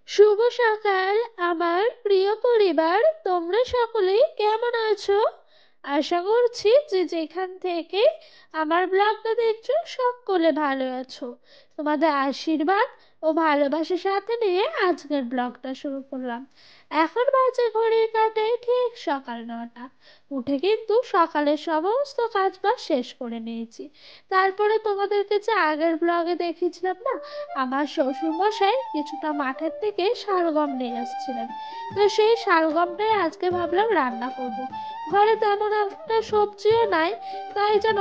শুভ সকাল আমার প্রিয় পরিবার, তোমরা সকলেই কেমন আছো? আশা করছি যে যেখান থেকে আমার ব্লগটা দেখছো সকলে ভালো আছো। তোমাদের আশীর্বাদ ও ভালোবাসার সাথে নিয়ে আজকের ব্লগটা শুরু করলাম। এখন বাজে ঘড়ির কাঁটায় ঠিক সকাল 9টা। উঠে কিন্তু সকালের সমস্ত কাজ বাজ শেষ করে নিয়েছি। তারপরে তোমাদেরকে যে আগের ব্লগে দেখিয়েছিলাম না, আমার শ্বশুর মশাই কিছুটা মাঠের থেকে শালগম নিয়ে এসেছিলেন। তো সেই শালগমটাই আজকে ভাবলাম রান্না করব। ঘরে তেমন একটা সবজিও নাই, তাই যেন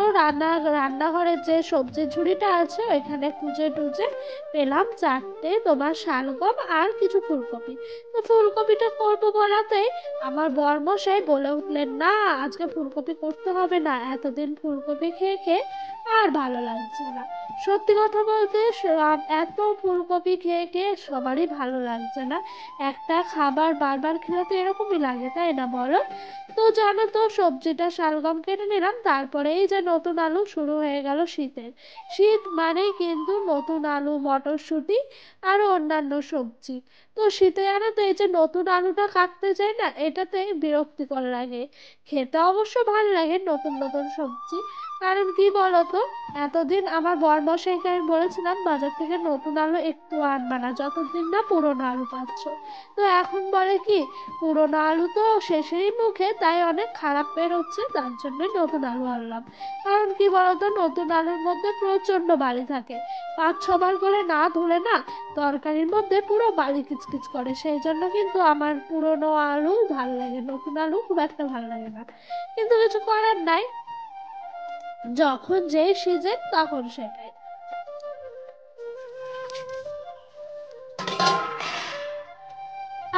রান্নাঘরের যে সবজির ঝুড়িটা আছে ওইখানে খুঁজে টুজে পেলাম 4টে তোমার শালগম আর কিছু ফুলকপি। তো ফুলকপিটা করবো বলাতেই আমার বরমশাই বলে উঠলেন, না আজকে ফুলকপি করতে হবে না, এতদিন ফুলকপি খেয়ে খেয়ে আর ভালো লাগছে না। সত্যি কথা বলতে এত ফুলকপি খেয়ে খেয়ে সবারই ভালো লাগছে না। একটা খাবার বারবার খেলে তো এরকমই লাগে, তাই না বলো? তো জানো তো, সবজিটা শালগম কেটে নিলাম, তারপরে এই যে নতুন আলু শুরু হয়ে গেল শীতের। শীত মানেই কিন্তু নতুন আলু, মটরশুঁটি আর অন্যান্য সবজি। তো শীতে জানো তো, এই যে নতুন আলুটা কাটতে যাই না, এটাতে বিরক্তিকর লাগে। খেতে অবশ্য ভালো লাগে নতুন নতুন সবজি। কারণ কি বলতো, এতদিন আমার বরমশাইকে আমি বলেছিলাম বাজার থেকে নতুন আলু একটু আনবা না, যতদিন না পুরোনো আলু পাচ্ছ। তো এখন বলে কি, পুরোনো আলু তো শেষেই মুখে, তাই অনেক খারাপ বের হচ্ছে, তার জন্যই নতুন আলু আনলাম। কারণ কি বলতো, নতুন আলুর মধ্যে প্রচন্ড বালি থাকে। 5-6 বার করে না ধুলে না তরকারির মধ্যে পুরো বালি কিচকিচ করে, সেই জন্য কিন্তু আমার পুরোনো আলু ভালো লাগে, নতুন আলু খুব একটা ভালো লাগে না। কিন্তু কিছু করার নাই, যখন যে সিজন তখন সেটাই।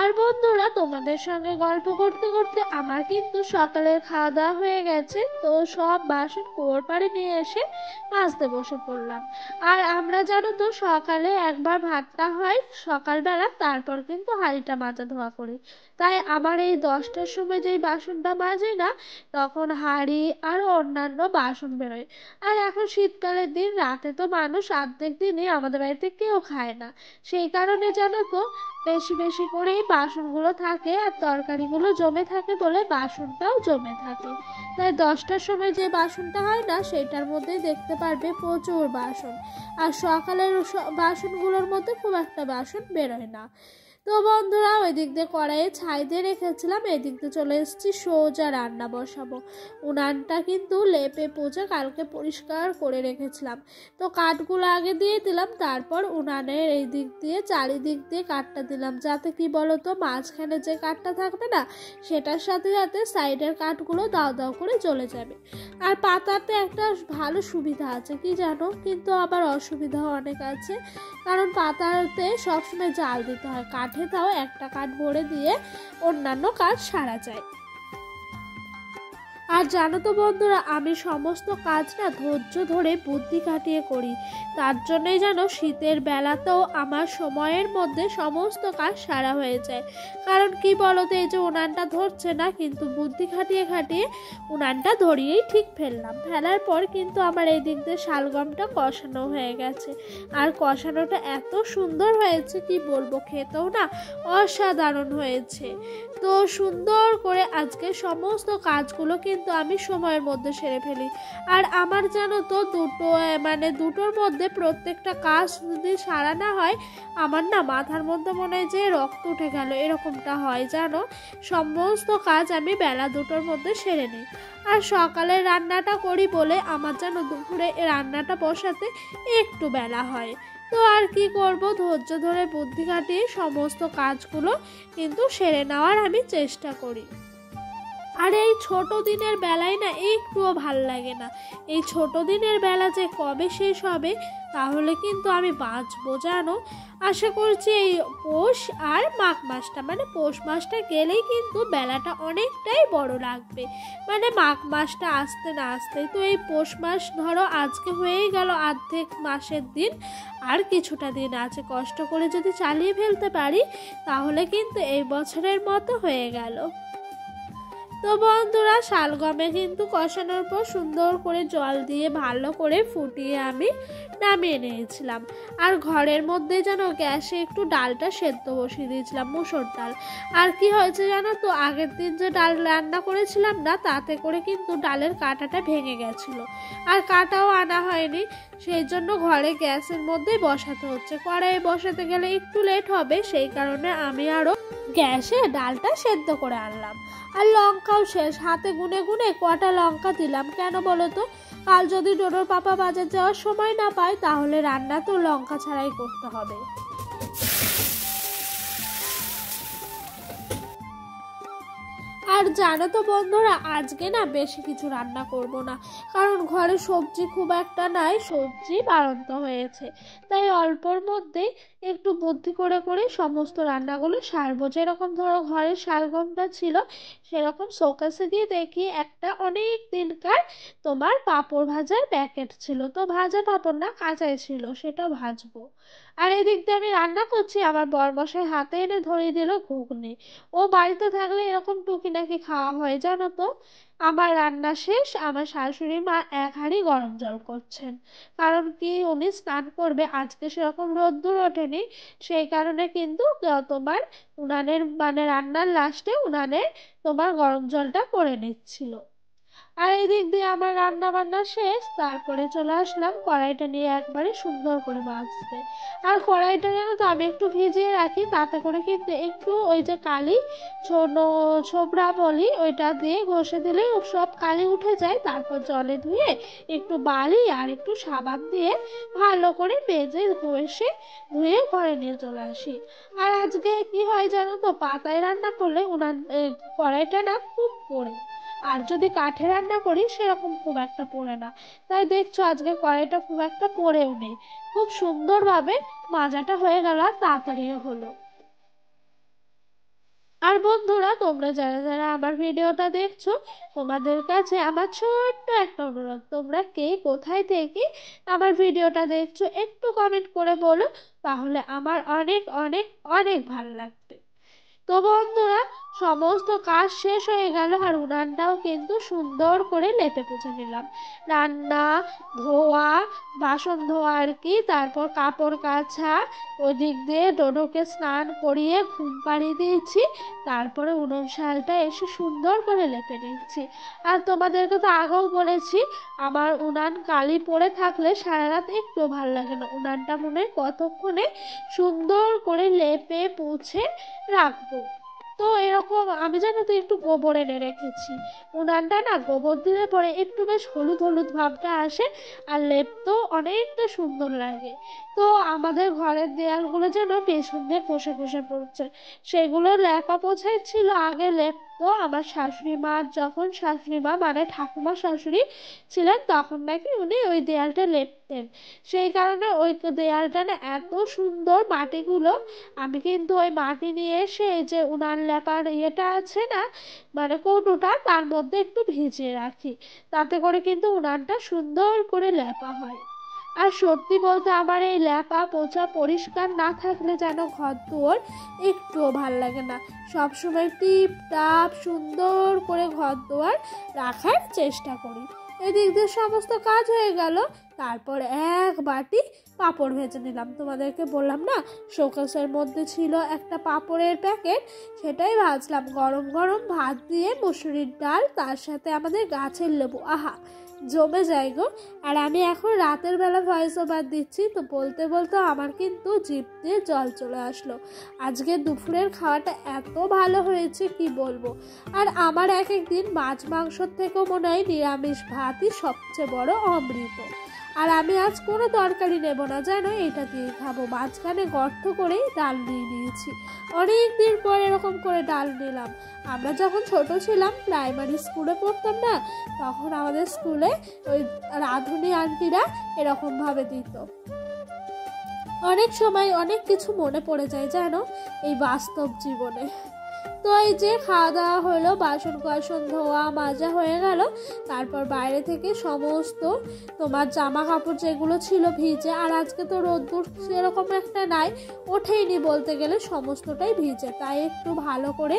আর বন্ধুরা, তোমাদের সঙ্গে গল্প করতে করতে আমার কিন্তু সকালের খাওয়া দাওয়া হয়ে গেছে। তো সব বাসন কুয়োর পাড়ে নিয়ে এসে মাজতে বসে পড়লাম। আর আমরা জানো তো, সকালে একবার ভাতটা হয় সকালবেলা, তারপর কিন্তু হাঁড়িটা মাজা ধোয়া করি। তাই আমার এই 10টার সময় যেই বাসনটা মাজি না, তখন হাঁড়ি আর অন্যান্য বাসন বেরোয়। আর এখন শীতকালের দিন, রাতে তো মানুষ অর্ধেক দিনই আমাদের বাড়িতে কেউ খায় না। সেই কারণে জানো তো, বেশি বেশি করেই বাসনগুলো থাকে, আর তরকারিগুলো জমে থাকে বলে বাসনটাও জমে থাকে। তাই 10টার সময় যে বাসনটা হয় না, সেটার মধ্যেই দেখতে পারবে প্রচুর বাসন। আর সকালের বাসনগুলোর মধ্যে খুব একটা বাসন বেরোয় না। তো বন্ধুরা, ওই দিক দিয়ে কড়াইয়ে ছাই দিয়ে রেখেছিলাম, এদিক দিয়ে চলে এসেছি সোজা রান্না বসাবো। উনানটা কিন্তু লেপে পুজে কালকে পরিষ্কার করে রেখেছিলাম। তো কাঠগুলো আগে দিয়ে দিলাম, তারপর উনানের এই দিক দিয়ে চারিদিক দিয়ে কাঠটা দিলাম, যাতে কি বলতো, মাঝখানে যে কাঠটা থাকবে না, সেটার সাথে সাথে সাইডের কাঠগুলো দাও দাও করে জ্বলে যাবে। আর পাতাতে একটা ভালো সুবিধা আছে কি জানো, কিন্তু আবার অসুবিধাও অনেক আছে। কারণ পাতাতে সবসময় জাল দিতে হয়, কাঠে তাও একটা কাঠ ভরে দিয়ে অন্যান্য কাজ সারা যায়। আর জানো তো বন্ধুরা, আমি সমস্ত কাজ না ধৈর্য ধরে বুদ্ধি খাটিয়ে করি। তার জন্যই যেন শীতের বেলাতেও আমার সময়ের মধ্যে সমস্ত কাজ সারা হয়ে যায়। কারণ কি বলতো, এই যে উনানটা ধরছে না, কিন্তু বুদ্ধি খাটিয়ে খাটিয়ে উনানটা ধরিয়েই ঠিক ফেলার পর কিন্তু আমার এই দিক দিয়ে শালগমটা কষানো হয়ে গেছে। আর কষানোটা এত সুন্দর হয়েছে কি বলবো, খেতেও না অসাধারণ হয়েছে। তো সুন্দর করে আজকে সমস্ত কাজগুলো কিন্তু আমি সময়ের মধ্যে সেরে ফেলি। আর আমার জানো তো, দুটোর মধ্যে প্রত্যেকটা কাজ যদি সারা না হয়, আমার না মাথার মধ্যে মনে হয় যে রক্ত উঠে গেল, এরকমটা হয় জানো। সমস্ত কাজ আমি বেলা 2টোর মধ্যে সেরে নিই। আর সকালে রান্নাটা করি বলে আমার যেন দুপুরে রান্নাটা বসাতে একটু বেলা হয়। তো আর কি করব, ধৈর্য ধরে বুদ্ধি খাটিয়ে সমস্ত কাজগুলো কিন্তু সেরে নেওয়ার আমি চেষ্টা করি। আর এই ছোট দিনের বেলায় না একটুও ভাল লাগে না। এই ছোট দিনের বেলা যে কবে শেষ হবে, তাহলে কিন্তু আমি বাঁচবো জানো। আশা করছি এই পৌষ আর মাঘ মাসটা, পৌষ মাসটা গেলেই কিন্তু বেলাটা অনেকটাই বড় লাগবে। মাঘ মাসটা আসতে না আসতেই তো এই পৌষ মাস ধরো আজকে হয়েই গেল অর্ধেক মাসের দিন। আর কিছুটা দিন আছে, কষ্ট করে যদি চালিয়ে ফেলতে পারি, তাহলে কিন্তু এই বছরের মতো হয়ে গেল। তো বন্ধুরা শালগমে কিন্তু কষানোর পর সুন্দর করে জল দিয়ে ভালো করে ফুটিয়ে আমি নামিয়ে নিয়েছিলাম। আর ঘরের মধ্যে যেন গ্যাসে একটু ডালটা সেদ্ধ বসিয়ে দিয়েছিলাম, মুসুর ডাল। আর কি হয়েছে জানো তো, আগের দিন যে ডাল রান্না করেছিলাম না, তাতে করে কিন্তু ডালের কাঁটাটা ভেঙে গেছিলো, আর কাঁটাও আনা হয়নি। সেই জন্য ঘরে গ্যাসের মধ্যেই বসাতে হচ্ছে। কড়াইয়ে বসাতে গেলে একটু লেট হবে, সেই কারণে আমি আরও গ্যাসে ডালটা সেদ্ধ করে আনলাম। আর লঙ্কাও শেষ, হাতে গুনে গুনে কটা লঙ্কা দিলাম। কেন বলো তো, কাল যদি ডোডোর পাপা বাজার যাওয়ার সময় না পায়, তাহলে রান্না তো লঙ্কা ছাড়াই করতে হবে। আর জানো তো বন্ধুরা, আজকে না বেশি কিছু রান্না করব না, কারণ ঘরে সবজি খুব একটা নাই, সবজি বাড়ন্ত হয়েছে। তাই অল্পর মধ্যেই একটু বুদ্ধি করে করে সমস্ত রান্নাগুলো সারবো। যেরকম ধরো ঘরে শালগমটা ছিল, সেরকম শোকেসে গিয়ে দেখি একটা অনেক দিনকার তোমার পাঁপড় ভাজার প্যাকেট ছিল। তো ভাজা পাঁপড় না, কাঁচাই ছিল, সেটা ভাজবো। আর এদিক দিয়ে আমি রান্না করছি, আমার বরমশাই হাতে এনে ধরিয়ে দিল ঘুগনি। ও বাড়িতে থাকলে এরকম টুকিটাকি খাওয়া হয় জানো তো। আমার রান্না শেষ, আমার শাশুড়ি মা এক হাঁড়ি গরম জল করছেন। কারণ কি, উনি স্নান করবে, আজকে সেরকম রোদ্দুর ওঠেনি, সেই কারণে কিন্তু তোমার উনানের মানে রান্নার লাস্টে উনানের তোমার গরম জলটা করে নিচ্ছিল। আর এই দিক দিয়ে আমার রান্না বান্না শেষ, তারপরে চলে আসলাম কড়াইটা নিয়ে একবারে সুন্দর করে মাজতে। আর কড়াইটা জানো তো আমি একটু ভিজিয়ে রাখি, তাতে করে কিন্তু একটু ওই যে কালি ছোবড়া বলি, ওইটা দিয়ে ঘষে দিলেই সব কালি উঠে যায়। তারপর জলে ধুয়ে একটু বালি আর একটু সাবান দিয়ে ভালো করে মেজে ঘষে ধুয়ে ঘরে নিয়ে চলে আসি। আর আজকে কি হয় জানো তো, পাতায় রান্না করলে কড়াইটা না খুব পড়ে, আর যদি কাঠে রান্না করি সেরকম খুব একটা পড়ে না। তাই দেখছো আজকে কড়াইটা খুব একটা পড়েও নেই, খুব সুন্দরভাবে মাজাটা হয়ে গেল, আর তাড়াতাড়িও হলো। আর বন্ধুরা, তোমরা যারা যারা আমার ভিডিওটা দেখছো, তোমাদের কাছে আমার ছোট্ট একটা অনুরোধ, তোমরা কে কোথায় থেকে আমার ভিডিওটা দেখছো একটু কমেন্ট করে বলো, তাহলে আমার অনেক অনেক অনেক ভালো লাগবে। তো বন্ধুরা, সমস্ত কাজ শেষ হয়ে গেল, আর উনানটাও কিন্তু সুন্দর করে লেপে পুছে নিলাম। রান্না, ধোয়া, বাসন ধোয়া আর কি, তারপর কাপড় কাচা, ওদিক দিয়ে ডোডোকে স্নান করিয়ে ঘুম পাড়িয়ে দিয়েছি, তারপরে উনুন শালটা এসে সুন্দর করে লেপে নিচ্ছি। আর তোমাদেরকে তো আগেও বলেছি, আমার উনান কালি পড়ে থাকলে সারা রাত একটু ভালো লাগে না, উনানটা মনে হয় কতক্ষণে সুন্দর করে লেপে পুছে রাখবো। তো এরকম আমি জানো তো একটু গোবর এনে রেখেছি, উনানটা না গোবর দিলে পরে একটু বেশ হলুদ হলুদ ভাবটা আসে, আর লেপতেও অনেকটা সুন্দর লাগে। তো আমাদের ঘরের দেয়ালগুলো যেন পেছন দিয়ে খসে খসে পড়ছে, সেগুলো লেপা পোছাই ছিল আগে লেপতো আমার শাশুড়ি মা, যখন শাশুড়ি মা মানে ঠাকুমা শাশুড়ি ছিলেন, তখন নাকি উনি ওই দেয়ালটা লেপতেন। সেই কারণে ওই দেয়ালটা না এত সুন্দর, মাটিগুলো আমি কিন্তু ওই মাটি নিয়ে এসে এই যে উনান লেপার ইয়েটা আছে না, মানে কৌটোটা, তার মধ্যে একটু ভিজিয়ে রাখি, তাতে করে কিন্তু উনানটা সুন্দর করে লেপা হয়। আর সত্যি বলতে আমার এই লেপা পোছা পরিষ্কার না থাকলে যেন ঘর দুয়ার একটুও ভাল লাগে না। সবসময় টিপ টাপ সুন্দর করে ঘর দুয়ার রাখার চেষ্টা করি। এদিক দিয়ে সমস্ত কাজ হয়ে গেল, তারপর এক বাটি পাঁপড় ভেজে নিলাম। তোমাদেরকে বললাম না, শোকেসের মধ্যে ছিল একটা পাঁপড়ের প্যাকেট, সেটাই ভাজলাম। গরম গরম ভাত দিয়ে মুসুরির ডাল, তার সাথে আমাদের গাছের লেবু, আহা জমে যায় গো। আর আমি এখন রাতের বেলা ভয়েস ওভার দিচ্ছি, তো বলতে বলতে আমার কিন্তু জিভ দিয়ে জল চলে আসলো। আজকে দুপুরের খাওয়াটা এত ভালো হয়েছে কি বলবো। আর আমার এক একদিন মাছ মাংসর থেকেও মনে হয় নিরামিষ ভাতই সবচেয়ে বড় অমৃত। আর আমি আজ কোনো তরকারি নেব না জানো, এটা দিয়ে খাবো। মাঝখানে গর্ত করেই ডাল নিয়ে নিয়েছি, অনেক দিন পর এরকম করে ডাল নিলাম। আমরা যখন ছোট ছিলাম, প্রাইমারি স্কুলে পড়তাম না, তখন আমাদের স্কুলে ওই রাঁধুনি আন্টিরা এরকমভাবে দিত। অনেক সময় অনেক কিছু মনে পড়ে যায় জানো এই বাস্তব জীবনে। তো এই যে খাওয়া দাওয়া হলো, বাসন কোসন ধোয়া মাজা হয়ে গেল। তারপর বাইরে থেকে সমস্ত তোমার জামা কাপড় যেগুলো ছিল ভিজে, আর আজকে তো রোদ্দুর সেরকম একটা নাই, ওঠেইনি বলতে গেলে, সমস্তটাই ভিজে, তাই একটু ভালো করে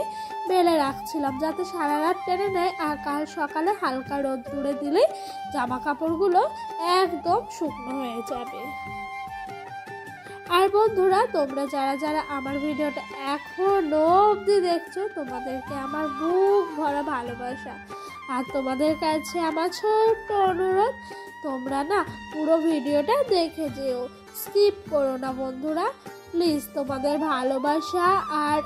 মেলে রাখছিলাম যাতে সারা রাত টেনে নেয়, আর কাল সকালে হালকা রোদ্দুরে দিলে জামা কাপড়গুলো একদম শুকনো হয়ে যাবে। আর বন্ধুরা, তোমরা যারা যারা আমার ভিডিওটা এখনো অবধি দেখছো, তোমাদেরকে আমার বুক ভরা ভালোবাসা। আর তোমাদের কাছে আমার ছোট্ট অনুরোধ, তোমরা না পুরো ভিডিওটা দেখে যেও, স্কিপ করো না বন্ধুরা প্লিজ। তোমাদের ভালোবাসা আর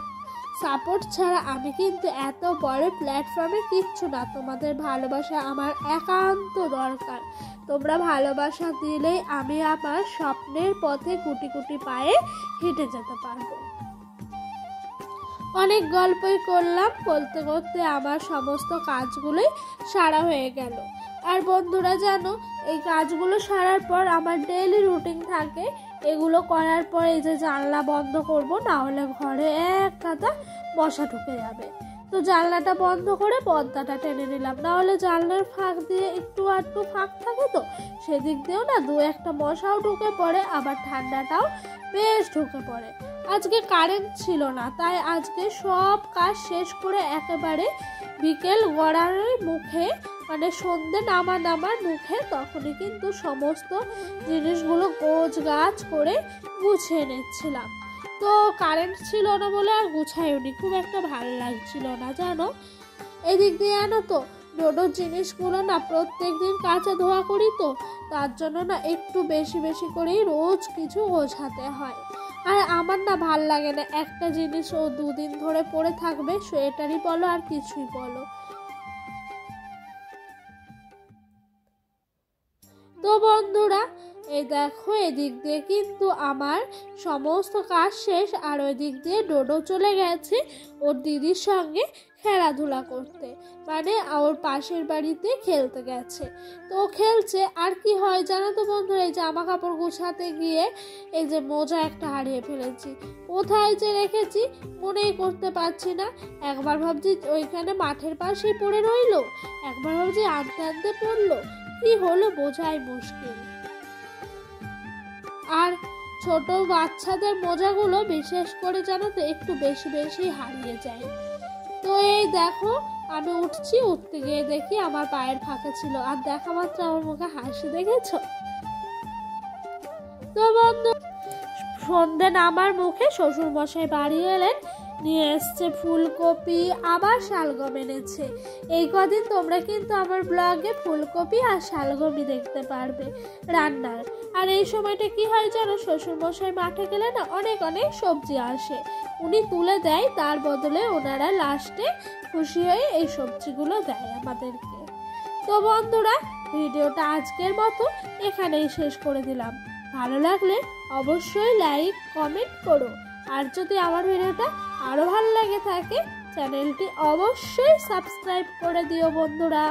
সাপোর্ট ছাড়া আমি কিন্তু এত বড় প্ল্যাটফর্মে কিচ্ছু না। তোমাদের ভালোবাসা আমার একান্ত দরকার। তোমরা ভালোবাসা দিলেই আমি আমার স্বপ্নের পথে কুটি কুটি পায়ে হেঁটে যেতে পারবো। অনেক গল্পই করলাম, করতে করতে আমার সমস্ত কাজগুলোই সারা হয়ে গেল। আর বন্ধুরা জানো, এই কাজগুলো সারার পর আমার ডেইলি রুটিন থাকে, এগুলো করার পর এই যে জানলা বন্ধ করব, না হলে ঘরে এক কাঁটা মশা ঢুকে যাবে। তো জানলাটা বন্ধ করে পর্দাটা টেনে নিলাম, না হলে জানলার ফাঁক দিয়ে একটু আধটু ফাঁক থাকে, তো সেদিক দিয়েও না দু একটা মশাও ঢুকে পড়ে, আবার ঠান্ডাটাও বেশ ঢুকে পড়ে। আজকে কারেন্ট ছিল না, তাই আজকে সব কাজ শেষ করে একেবারে বিকেল গড়ার মুখে, মানে সন্ধ্যে নামার মুখে, তখনই কিন্তু সমস্ত জিনিসগুলো গোছ গাছ করে গুছিয়ে নিচ্ছিলাম। তো কারেন্ট ছিল না বলে আর গুছাইনি, খুব একটা ভালো লাগছিল না জানো। এদিক দিয়ে জানো তো, ডোডোর জিনিসগুলো না প্রত্যেক দিন কাঁচা ধোয়া করি, তো তার জন্য না একটু বেশি বেশি করেই রোজ কিছু গোছাতে হয়। আর আমার না ভাল লাগে না একটা জিনিস ও দুদিন ধরে পরে থাকবে, সোয়েটারই বলো আর কিছুই বলো। তো বন্ধুরা, এই দেখো, এদিক দিয়ে কিন্তু আমার সমস্ত কাজ শেষ, আর ওই দিক দিয়ে ডোডো চলে গেছে ওর দিদির সঙ্গে খেলাধুলা করতে, মানে ওর পাশের বাড়িতে খেলতে গেছে। তো খেলছে, আর কি হয় জানো তো বন্ধুরা, এই জামা কাপড় গুছাতে গিয়ে এই যে মোজা একটা হারিয়ে ফেলেছি, কোথায় যে রেখেছি মনেই করতে পারছি না। একবার ভাবছি ওইখানে মাঠের পাশেই পড়ে রইলো, একবার ভাবছি আনতে আনতে পড়লো, কি হলো বোঝাই মুশকিল। আর ছোট বাচ্চাদের মোজাগুলো বিশেষ করে জানো তো একটু বেশি বেশি হারিয়ে যায়। তো এই দেখো, আমি উঠছি, উঠতে গিয়ে দেখি আমার পায়ের ফাঁকা ছিল, আর দেখা মাত্র আমার মুখে হাসি দেখেছো। তো বন্ধু, সন্ধে নামার মুখে শ্বশুর মশাই বাড়ি এলেন, নিয়ে এসছে ফুলকপি, আবার শালগম এনেছে। এই কদিন তোমরা কিন্তু আমার ব্লগে ফুলকপি আর শালগমই দেখতে পারবে রান্নার। আর এই সময়টা কি হয় জানো, শ্বশুরমশাই মাঠে গেলে না অনেক অনেক সবজি আসে, উনি তুলে দেয়, তার বদলে ওনারা লাস্টে খুশি হয়ে এই সবজিগুলো দেয় আমাদেরকে। তো বন্ধুরা, ভিডিওটা আজকের মতো এখানেই শেষ করে দিলাম। ভালো লাগলে অবশ্যই লাইক কমেন্ট করো, আর যদি আমার ভিডিওটা আরো ভালো লাগে থাকে চ্যানেলটি অবশ্যই সাবস্ক্রাইব করে দিও বন্ধুরা।